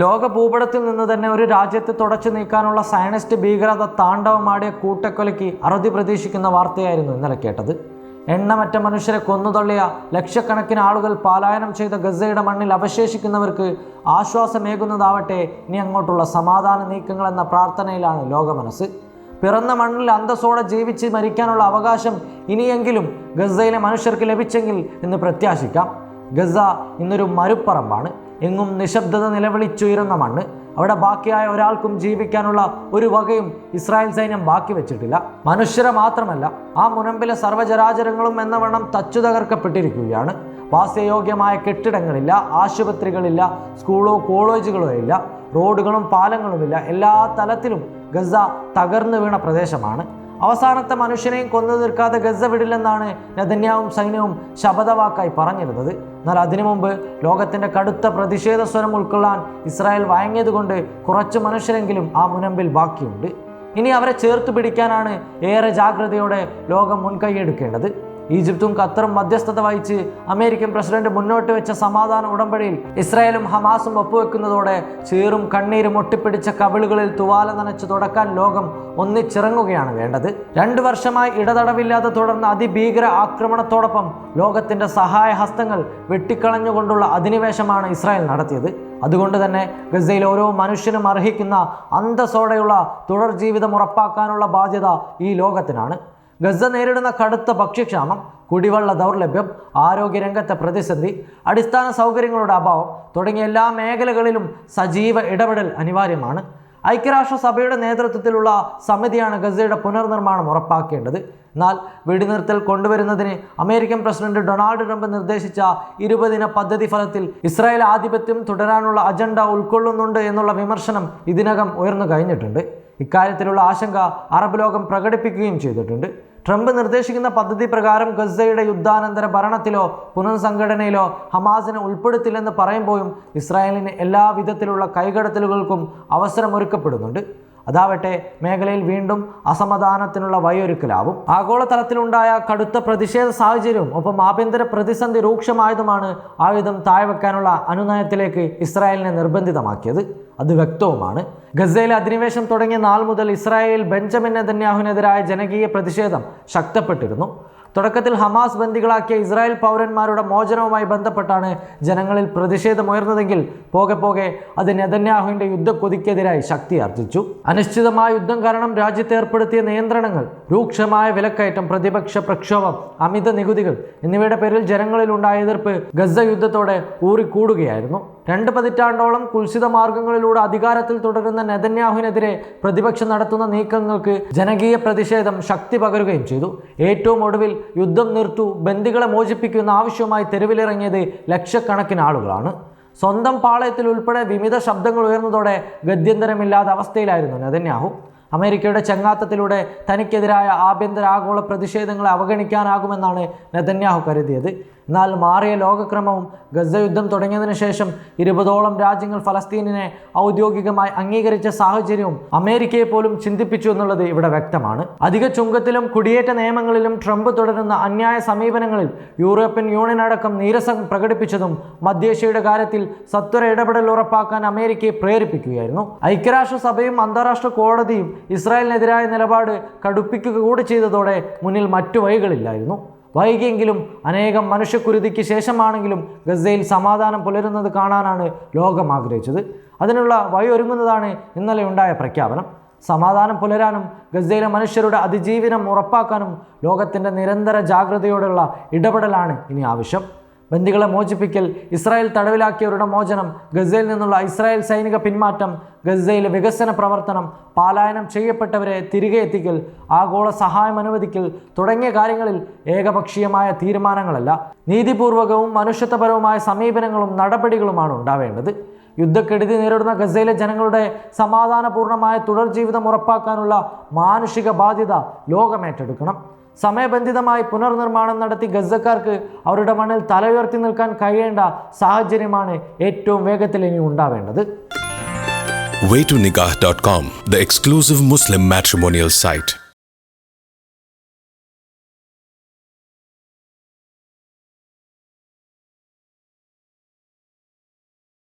ലോക ഭൂപടത്തിൽ നിന്ന് തന്നെ ഒരു രാജ്യത്തെ തുടച്ചു നീക്കാനുള്ള സയനിസ്റ്റ് ഭീകരത താണ്ഡവമാടിയ കൂട്ടക്കൊലയ്ക്ക് അറുതി പ്രതീക്ഷിക്കുന്ന വാർത്തയായിരുന്നു ഇന്നലെ കേട്ടത്. എണ്ണമറ്റ മനുഷ്യരെ കൊന്നുതള്ളിയ ലക്ഷക്കണക്കിന് ആളുകൾ പലായനം ചെയ്ത ഗസയുടെ മണ്ണിൽ അവശേഷിക്കുന്നവർക്ക് ആശ്വാസമേകുന്നതാവട്ടെ ഇനി അങ്ങോട്ടുള്ള സമാധാന നീക്കങ്ങൾ എന്ന പ്രാർത്ഥനയിലാണ് ലോകമനസ്സ്. പിറന്ന മണ്ണിൽ അന്തസ്സോടെ ജീവിച്ച് മരിക്കാനുള്ള അവകാശം ഇനിയെങ്കിലും ഗസയിലെ മനുഷ്യർക്ക് ലഭിച്ചെങ്കിൽ എന്ന് പ്രത്യാശിക്കാം. ഗസ ഇന്നൊരു മരുപ്പറമ്പാണ്. എങ്ങും നിശബ്ദത നിലവിളിച്ചുയരുന്ന മണ്ണ്. അവിടെ ബാക്കിയായ ഒരാൾക്കും ജീവിക്കാനുള്ള ഒരു വകയും ഇസ്രായേൽ സൈന്യം ബാക്കി വെച്ചിട്ടില്ല. മനുഷ്യരെ മാത്രമല്ല, ആ മുനമ്പിലെ സർവ്വചരാചരങ്ങളും എന്നവണ്ണം തച്ചു തകർക്കപ്പെട്ടിരിക്കുകയാണ്. വാസയോഗ്യമായ കെട്ടിടങ്ങളില്ല, ആശുപത്രികളില്ല, സ്കൂളോ കോളേജുകളോ ഇല്ല, റോഡുകളും പാലങ്ങളുമില്ല. എല്ലാ തലത്തിലും ഗസ തകർന്നു വീണ പ്രദേശമാണ്. അവസാനത്തെ മനുഷ്യനെയും കൊന്നു തീർക്കാതെ ഗസ വിടില്ലെന്നാണ് നെതന്യാഹുവും സൈന്യവും ശപഥവാക്കായി പറഞ്ഞിരുന്നത്. എന്നാൽ അതിനു മുമ്പ് ലോകത്തിൻ്റെ കടുത്ത പ്രതിഷേധ സ്വരം ഉൾക്കൊള്ളാൻ ഇസ്രായേൽ വഴങ്ങിയതുകൊണ്ട് കുറച്ച് മനുഷ്യരെങ്കിലും ആ മുനമ്പിൽ ബാക്കിയുണ്ട്. ഇനി അവരെ ചേർത്ത് പിടിക്കാനാണ് ഏറെ ജാഗ്രതയോടെ ലോകം മുൻകൈയെടുക്കേണ്ടത്. ഈജിപ്തും ഖത്തറും മധ്യസ്ഥത വഹിച്ച് അമേരിക്കൻ പ്രസിഡന്റ് മുന്നോട്ട് വെച്ച സമാധാന ഉടമ്പടിയിൽ ഇസ്രായേലും ഹമാസും ഒപ്പുവെക്കുന്നതോടെ ചീറും കണ്ണീരും ഒട്ടിപ്പിടിച്ച കവിളുകളിൽ തുവാല നനച്ച് തുടക്കാൻ ലോകം ഒന്നിച്ചിറങ്ങുകയാണ് വേണ്ടത്. 2 വർഷമായി ഇടതടവില്ലാതെ തുടർന്ന അതിഭീകര ആക്രമണത്തോടൊപ്പം ലോകത്തിന്റെ സഹായ ഹസ്തങ്ങൾ വെട്ടിക്കളഞ്ഞുകൊണ്ടുള്ള അധിനിവേശമാണ് ഇസ്രായേൽ നടത്തിയത്. അതുകൊണ്ട് തന്നെ ഗസയിൽ ഓരോ മനുഷ്യനും അർഹിക്കുന്ന അന്തസ്സോടെയുള്ള തുടർ ജീവിതം ഉറപ്പാക്കാനുള്ള ബാധ്യത ഈ ലോകത്തിനാണ്. ഗസ നേരിടുന്ന കടുത്ത ഭക്ഷ്യക്ഷാമം, കുടിവെള്ള ദൗർലഭ്യം, ആരോഗ്യരംഗത്തെ പ്രതിസന്ധി, അടിസ്ഥാന സൗകര്യങ്ങളുടെ അഭാവം തുടങ്ങിയ എല്ലാ മേഖലകളിലും സജീവ ഇടപെടൽ അനിവാര്യമാണ്. ഐക്യരാഷ്ട്രസഭയുടെ നേതൃത്വത്തിലുള്ള സമിതിയാണ് ഗസയുടെ പുനർനിർമ്മാണം ഉറപ്പാക്കേണ്ടത്. എന്നാൽ വെടിനിർത്തൽ കൊണ്ടുവരുന്നതിന് അമേരിക്കൻ പ്രസിഡന്റ് ഡൊണാൾഡ് ട്രംപ് നിർദ്ദേശിച്ച 20 ദിന പദ്ധതി ഫലത്തിൽ ഇസ്രായേൽ ആധിപത്യം തുടരാനുള്ള അജണ്ട ഉൾക്കൊള്ളുന്നുണ്ട് എന്നുള്ള വിമർശനം ഇതിനകം ഉയർന്നു കഴിഞ്ഞിട്ടുണ്ട്. ഇക്കാര്യത്തിലുള്ള ആശങ്ക അറബ് ലോകം പ്രകടിപ്പിക്കുകയും ചെയ്തിട്ടുണ്ട്. ട്രംപ് നിർദ്ദേശിക്കുന്ന പദ്ധതി പ്രകാരം ഗസയുടെ യുദ്ധാനന്തര ഭരണത്തിലോ പുനർസംഘടനയിലോ ഹമാസിനെ ഉൾപ്പെടുത്തില്ലെന്ന് പറയുമ്പോഴും ഇസ്രായേലിന് എല്ലാ വിധത്തിലുള്ള കൈകടത്തലുകൾക്കും അവസരമൊരുക്കപ്പെടുന്നുണ്ട്. അതാവട്ടെ മേഖലയിൽ വീണ്ടും അസമാധാനത്തിനുള്ള വഴിയൊരുക്കലാവും. ആഗോളതലത്തിലുണ്ടായ കടുത്ത പ്രതിഷേധ സാഹചര്യവും ഒപ്പം ആഭ്യന്തര പ്രതിസന്ധി രൂക്ഷമായതുമാണ് ആയുധം താഴ്വെക്കാനുള്ള അനുനയത്തിലേക്ക് ഇസ്രായേലിനെ നിർബന്ധിതമാക്കിയത്. അത് വ്യക്തവുമാണ്. ഗസയിലെ അധിനിവേശം തുടങ്ങിയ നാൾ മുതൽ ഇസ്രായേൽ ബെഞ്ചമിൻ നെതന്യാഹുവിനെതിരായ ജനകീയ പ്രതിഷേധം ശക്തപ്പെട്ടിരുന്നു. തുടക്കത്തിൽ ഹമാസ് ബന്ദികളാക്കിയ ഇസ്രായേൽ പൗരന്മാരുടെ മോചനവുമായി ബന്ധപ്പെട്ടാണ് ജനങ്ങളിൽ പ്രതിഷേധമുയർന്നതെങ്കിൽ പോകെ പോകെ അത് നെതന്യാഹുവിൻ്റെ യുദ്ധക്കൊതിക്കെതിരായി ശക്തിയാർജിച്ചു. അനിശ്ചിതമായ യുദ്ധം കാരണം രാജ്യത്ത് ഏർപ്പെടുത്തിയ നിയന്ത്രണങ്ങൾ, രൂക്ഷമായ വിലക്കയറ്റം, പ്രതിപക്ഷ പ്രക്ഷോഭം, അമിത നികുതികൾ എന്നിവയുടെ പേരിൽ ജനങ്ങളിലുണ്ടായ എതിർപ്പ് ഗസ യുദ്ധത്തോടെ ഊറിക്കൂടുകയായിരുന്നു. 2 പതിറ്റാണ്ടോളം കുൽസിത മാർഗങ്ങളിലൂടെ അധികാരത്തിൽ തുടരുന്ന നെതന്യാഹുവിനെതിരെ പ്രതിപക്ഷം നടത്തുന്ന നീക്കങ്ങൾക്ക് ജനകീയ പ്രതിഷേധം ശക്തി പകരുകയും ചെയ്തു. ഏറ്റവും ഒടുവിൽ യുദ്ധം നിർത്തൂ, ബന്ദികളെ മോചിപ്പിക്കുന്ന ആവശ്യവുമായി തെരുവിലിറങ്ങിയത് ലക്ഷക്കണക്കിന് ആളുകളാണ്. സ്വന്തം പാളയത്തിൽ ഉൾപ്പെടെ വിവിധ ശബ്ദങ്ങൾ ഉയർന്നതോടെ ഗത്യന്തരമില്ലാത്ത അവസ്ഥയിലായിരുന്നു നെതന്യാഹു. അമേരിക്കയുടെ ചങ്ങാത്തത്തിലൂടെ തനിക്കെതിരായ ആഭ്യന്തര ആഗോള പ്രതിഷേധങ്ങളെ അവഗണിക്കാനാകുമെന്നാണ് നെതന്യാഹു കരുതിയത്. എന്നാൽ മാറിയ ലോകക്രമവും ഗസ യുദ്ധം തുടങ്ങിയതിനു ശേഷം 20ഓളം രാജ്യങ്ങൾ ഫലസ്തീനിനെ ഔദ്യോഗികമായി അംഗീകരിച്ച സാഹചര്യവും അമേരിക്കയെ പോലും ചിന്തിപ്പിച്ചു എന്നുള്ളത് ഇവിടെ വ്യക്തമാണ്. അധിക ചുങ്കത്തിലും കുടിയേറ്റ നിയമങ്ങളിലും ട്രംപ് തുടരുന്ന അന്യായ സമീപനങ്ങളിൽ യൂറോപ്യൻ യൂണിയൻ അടക്കം നീരസം പ്രകടിപ്പിച്ചതും മധ്യേഷ്യയുടെ കാര്യത്തിൽ സത്വര ഇടപെടൽ ഉറപ്പാക്കാൻ അമേരിക്കയെ പ്രേരിപ്പിക്കുകയായിരുന്നു. ഐക്യരാഷ്ട്രസഭയും അന്താരാഷ്ട്ര കോടതിയും ഇസ്രായേലിനെതിരായ നിലപാട് കടുപ്പിക്കുക കൂടി ചെയ്തതോടെ മുന്നിൽ മറ്റു വഴികളില്ലായിരുന്നു. വൈകിയെങ്കിലും അനേകം മനുഷ്യക്കുരുതിക്ക് ശേഷമാണെങ്കിലും ഗസയിൽ സമാധാനം പുലരുന്നത് കാണാനാണ് ലോകം ആഗ്രഹിച്ചത്. അതിനുള്ള വഴി ഒരുങ്ങുന്നതാണ് ഇന്നലെ ഉണ്ടായ പ്രഖ്യാപനം. സമാധാനം പുലരാനും ഗസയിലെ മനുഷ്യരുടെ അതിജീവനം ഉറപ്പാക്കാനും ലോകത്തിൻ്റെ നിരന്തര ജാഗ്രതയോടുള്ള ഇടപെടലാണ് ഇനി ആവശ്യം. ബന്ദികളെ മോചിപ്പിക്കൽ, ഇസ്രായേൽ തടവിലാക്കിയവരുടെ മോചനം, ഗസയിൽ നിന്നുള്ള ഇസ്രായേൽ സൈനിക പിന്മാറ്റം, ഗസയിലെ വികസന പ്രവർത്തനം, പലായനം ചെയ്യപ്പെട്ടവരെ തിരികെ എത്തിക്കൽ, ആഗോള സഹായം അനുവദിക്കൽ തുടങ്ങിയ കാര്യങ്ങളിൽ ഏകപക്ഷീയമായ തീരുമാനങ്ങളല്ല, നീതിപൂർവകവും മനുഷ്യത്വപരവുമായ സമീപനങ്ങളും നടപടികളുമാണ് ഉണ്ടാവേണ്ടത്. യുദ്ധക്കെടുതി നേരിടുന്ന ഗസയിലെ ജനങ്ങളുടെ സമാധാനപൂർണമായ തുടർ ജീവിതം ഉറപ്പാക്കാനുള്ള മാനുഷിക ബാധ്യത ലോകമേറ്റെടുക്കണം. സമയബന്ധിതമായി പുനർനിർമ്മാണം നടത്തി ഗസക്കാർക്ക് അവരുടെ മണ്ണിൽ തലയുയർത്തി നിൽക്കാൻ കഴിയേണ്ട സാഹചര്യമാണ് ഏറ്റവും വേഗത്തിൽ ഇനി ഉണ്ടാവേണ്ടത്. waytonikah.com, the exclusive Muslim matrimonial site.